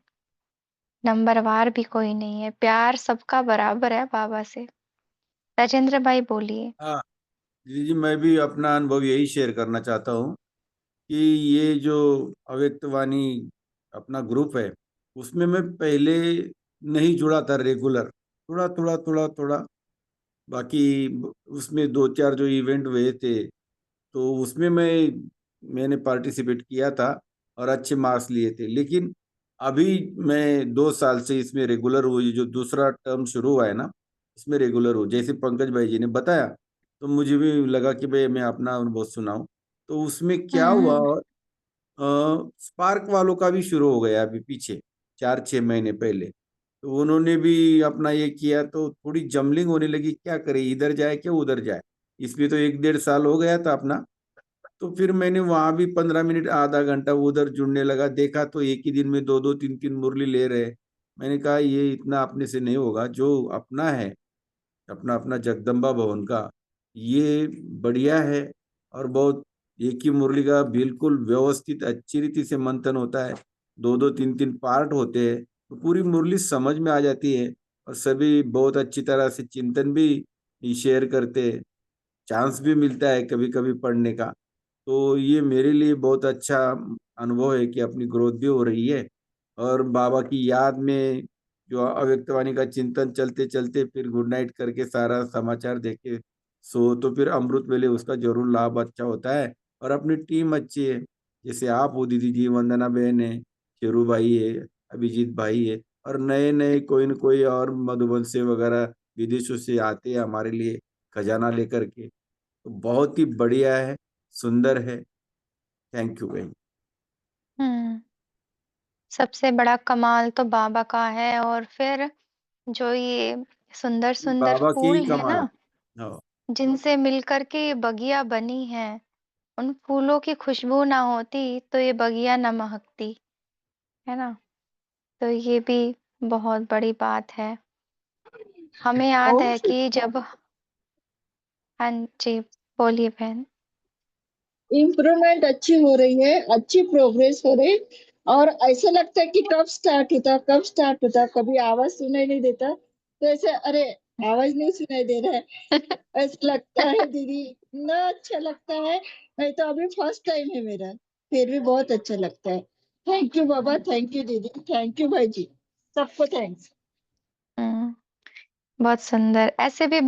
नंबरवार भी कोई नहीं है, प्यार सबका बराबर है बाबा से। राजेंद्र भाई बोलिए। हाँ जी, मैं भी अपना अनुभव यही शेयर करना चाहता हूँ कि ये जो अव्यक्त वाणी अपना ग्रुप है, उसमें मैं पहले नहीं जुड़ा था रेगुलर, थोड़ा थोड़ा थोड़ा थोड़ा। बाकी उसमें 2-4 जो इवेंट हुए थे तो उसमें मैंने पार्टिसिपेट किया था और अच्छे मार्क्स लिए थे। लेकिन अभी मैं 2 साल से इसमें रेगुलर हूँ। ये जो दूसरा टर्म शुरू हुआ है ना, इसमें रेगुलर हूँ। जैसे पंकज भाई जी ने बताया तो मुझे भी लगा कि भाई मैं अपना अनुभव सुनाऊं। तो उसमें क्या हुआ, हुँ, स्पार्क वालों का भी शुरू हो गया अभी पीछे 4-6 महीने पहले। तो उन्होंने भी अपना ये किया तो थोड़ी जमलिंग होने लगी, क्या करे, इधर जाए क्या उधर जाए। इसमें तो 1-1.5 साल हो गया था अपना। तो फिर मैंने वहां भी 15 मिनट आधा घंटा उधर जुड़ने लगा, देखा तो एक ही दिन में 2-2 3-3 मुरली ले रहे। मैंने कहा ये इतना अपने से नहीं होगा। जो अपना है, अपना अपना जगदम्बा भवन का, ये बढ़िया है। और बहुत एक ही मुरली का बिल्कुल व्यवस्थित अच्छी रीति से मंथन होता है। 2-2 3-3 पार्ट होते हैं तो पूरी मुरली समझ में आ जाती है। और सभी बहुत अच्छी तरह से चिंतन भी शेयर करते हैं। चांस भी मिलता है कभी कभी पढ़ने का। तो ये मेरे लिए बहुत अच्छा अनुभव है कि अपनी ग्रोथ भी हो रही है और बाबा की याद में जो अव्यक्तवाणी का चिंतन चलते चलते फिर गुड नाइट करके सारा समाचार देख के सो, तो फिर अमृत वेले उसका जरूर लाभ अच्छा होता है। और अपनी टीम अच्छी है, जैसे आप हो दीदी जी, वंदना बहन है, शेरू भाई है, अभिजीत भाई है, और नए नए कोई न कोई और मधुबन से वगैरह विदेशों से आते हैं हमारे लिए खजाना लेकर के। तो बहुत ही बढ़िया है, सुंदर है। थैंक यू बहन। हम्म सबसे बड़ा कमाल तो बाबा का है, और फिर जो ये सुंदर सुंदर बाबा की ही फूल है कमाल। ना, हाँ। जिनसे मिलकर के ये बगिया बनी है, उन फूलों की खुशबू ना होती तो ये बगिया न महकती, है ना। तो ये भी बहुत बड़ी बात है। हमें याद ओम है कि जब, हाँ जी, बोलिए बहन। इम्प्रूवमेंट अच्छी हो रही है, अच्छी प्रोग्रेस हो रही, और ऐसा लगता है कि कब स्टार्ट होता, कभी आवाज सुनाई नहीं देता, तो ऐसे अरे आवाज नहीं सुनाई दे रहा है, ऐसा लगता है दीदी, इतना अच्छा लगता है। मैं तो अभी फर्स्ट टाइम है मेरा, फिर भी बहुत अच्छा लगता है। Thank you Baba, thank you दीदी, थैंक यू भाई जी, सबको थैंक्स। हम्म बहुत सुंदर। ऐसे भी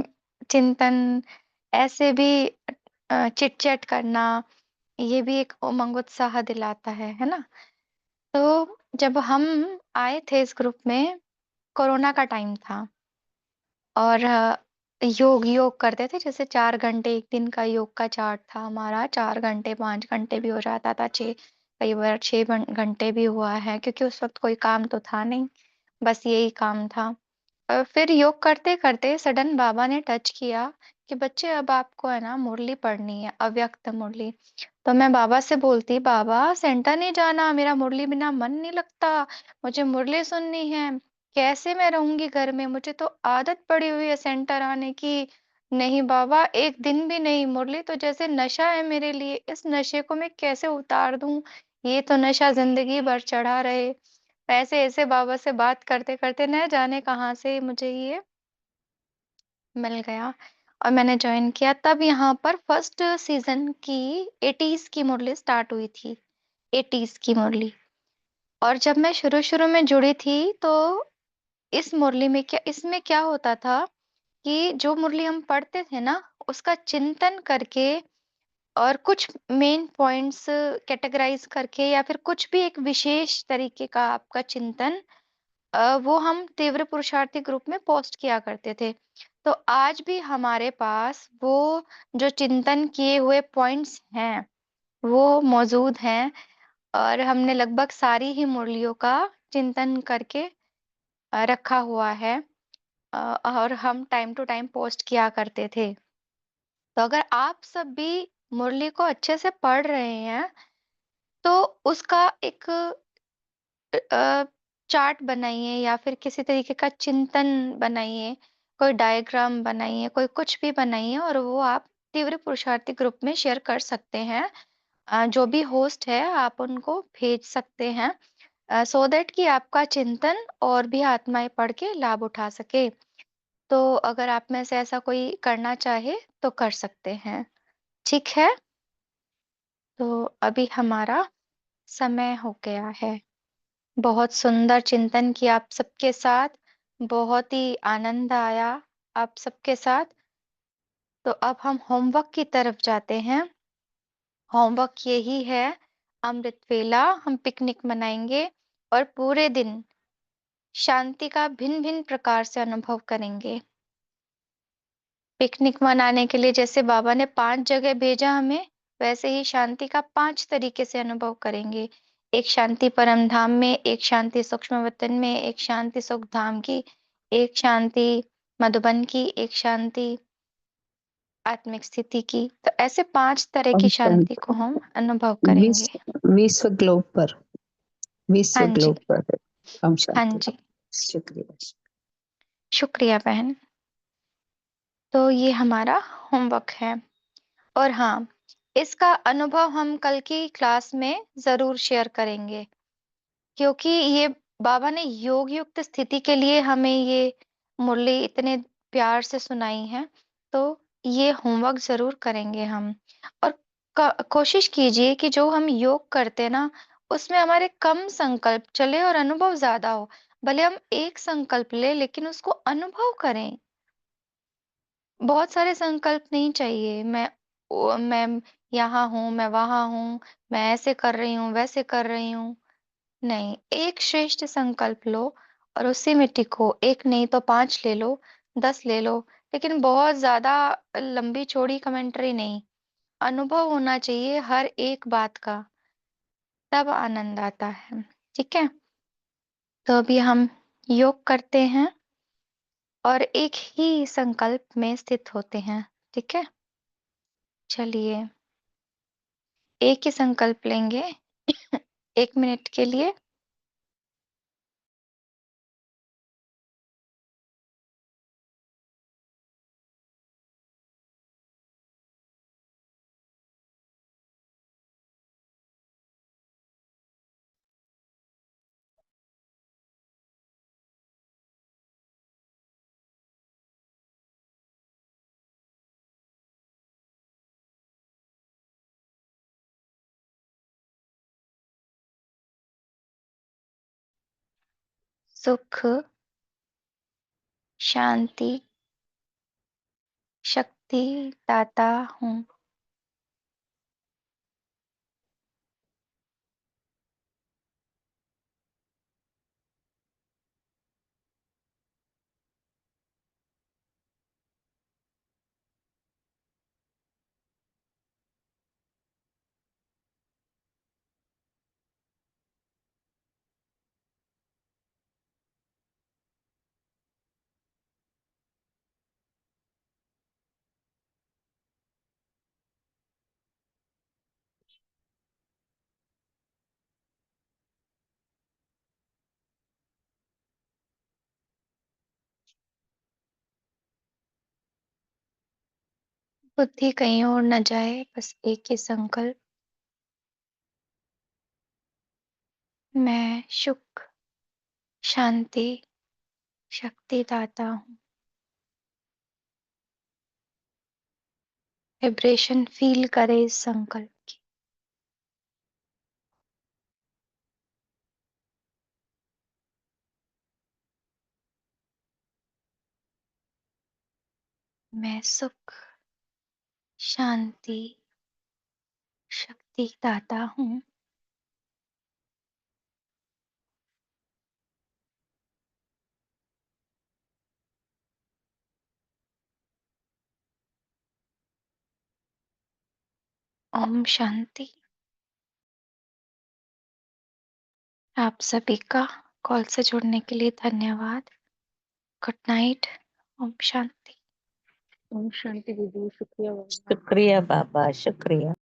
चिंतन, ऐसे भी चिट चैट करना, ये भी एक उमंग उत्साह दिलाता है ना। तो जब हम आए थे इस ग्रुप में, कोरोना का टाइम था, और योग योग करते थे, जैसे 4 घंटे एक दिन का योग का चार्ट था हमारा, 4 घंटे 5 घंटे भी हो जाता था, कई बार 6 घंटे भी हुआ है, क्योंकि उस वक्त कोई काम तो था नहीं, बस यही काम था। फिर योग करते करते सडन बाबा ने टच किया कि बच्चे अब आपको है ना मुरली पढ़नी है, अव्यक्त मुरली। तो मैं बाबा से बोलती, बाबा सेंटर नहीं जाना, मेरा मुरली बिना मन नहीं लगता, मुझे मुरली सुननी है, कैसे मैं रहूंगी घर में, मुझे तो आदत पड़ी हुई है सेंटर आने की। नहीं बाबा, एक दिन भी नहीं, मुरली तो जैसे नशा है मेरे लिए, इस नशे को मैं कैसे उतार दूं, ये तो नशा जिंदगी भर चढ़ा रहे। ऐसे ऐसे बाबा से बात करते करते न जाने कहाँ से मुझे ये मिल गया, और मैंने ज्वाइन किया। तब यहाँ पर फर्स्ट सीजन की 80s की मुरली स्टार्ट हुई थी, 80s की मुरली। और जब मैं शुरू शुरू में जुड़ी थी, तो इस मुरली में क्या, इसमें क्या होता था कि जो मुरली हम पढ़ते थे ना, उसका चिंतन करके, और कुछ मेन पॉइंट्स कैटेगराइज करके, या फिर कुछ भी एक विशेष तरीके का आपका चिंतन, वो हम तीव्र पुरुषार्थी ग्रुप में पोस्ट किया करते थे। तो आज भी हमारे पास वो जो चिंतन किए हुए पॉइंट्स हैं, वो मौजूद हैं, और हमने लगभग सारी ही मुरलियों का चिंतन करके रखा हुआ है, और हम टाइम टू टाइम पोस्ट किया करते थे। तो अगर आप सब भी मुरली को अच्छे से पढ़ रहे हैं, तो उसका एक चार्ट बनाइए, या फिर किसी तरीके का चिंतन बनाइए, कोई डायग्राम बनाइए, कोई कुछ भी बनाइए, और वो आप तीव्र पुरुषार्थी ग्रुप में शेयर कर सकते हैं। जो भी होस्ट है आप उनको भेज सकते हैं, सो दैट कि आपका चिंतन और भी आत्माएं पढ़ के लाभ उठा सके। तो अगर आप में से ऐसा कोई करना चाहे तो कर सकते हैं, ठीक है। तो अभी हमारा समय हो गया है। बहुत सुंदर चिंतन किया आप सबके साथ, बहुत ही आनंद आया आप सबके साथ। तो अब हम होमवर्क की तरफ जाते हैं। होमवर्क यही है, अमृत वेला हम पिकनिक मनाएंगे, और पूरे दिन शांति का भिन्न भिन्न प्रकार से अनुभव करेंगे। पिकनिक मनाने के लिए जैसे बाबा ने 5 जगह भेजा हमें, वैसे ही शांति का 5 तरीके से अनुभव करेंगे। एक शांति परम धाम में, एक शांति सूक्ष्म वतन में, एक शांति सुख धाम की, एक शांति मधुबन की, एक शांति आत्मिक स्थिति की। तो ऐसे 5 तरह की ओम शांति शांति। को हम अनुभव करेंगे। विश्व ग्लोब पर, हाँ विश्व जी, ग्लोब पर है। ओम हाँ शांति। जी, शुक्रिया। शुक्रिया बहन। तो ये हमारा होमवर्क है। और हाँ, इसका अनुभव हम कल की क्लास में जरूर शेयर करेंगे, क्योंकि ये बाबा ने योग युक्त स्थिति के लिए हमें ये मुरली इतने प्यार से सुनाई है। तो ये होमवर्क जरूर करेंगे हम। और कोशिश कीजिए कि जो हम योग करते हैं ना, उसमें हमारे कम संकल्प चले और अनुभव ज्यादा हो। भले हम एक संकल्प लें लेकिन उसको अनुभव करें। बहुत सारे संकल्प नहीं चाहिए। मैं यहाँ हूँ, मैं वहाँ हूँ, मैं ऐसे कर रही हूँ, वैसे कर रही हूँ। नहीं, एक श्रेष्ठ संकल्प लो और उसी में टिको। 1 नहीं तो 5 ले लो, 10 ले लो, लेकिन बहुत ज़्यादा लंबी-चौड़ी कमेंटरी नहीं। अनुभव होना चाहिए हर एक बात का, तब आनंद आता है। ठीक है? तो अभी हम योग करते हैं और एक ही संकल्प में स्थित होते हैं। ठीक है? चलिए, एक ही संकल्प लेंगे 1 मिनट के लिए। सुख, शांति, शक्ति दाता हूँ। बुद्धि कहीं और न जाए, बस एक ही संकल्प। मैं सुख, शांति, शक्ति दाता हूँ। वाइब्रेशन फील करे इस संकल्प की। मैं सुख, शांति, शक्ति दाता हूँ। ओम शांति। आप सभी का कॉल से जुड़ने के लिए धन्यवाद। Good night. ओम शांति। ओम शांति दीदी, शुक्रिया बाबा। शुक्रिया बाबा, शुक्रिया।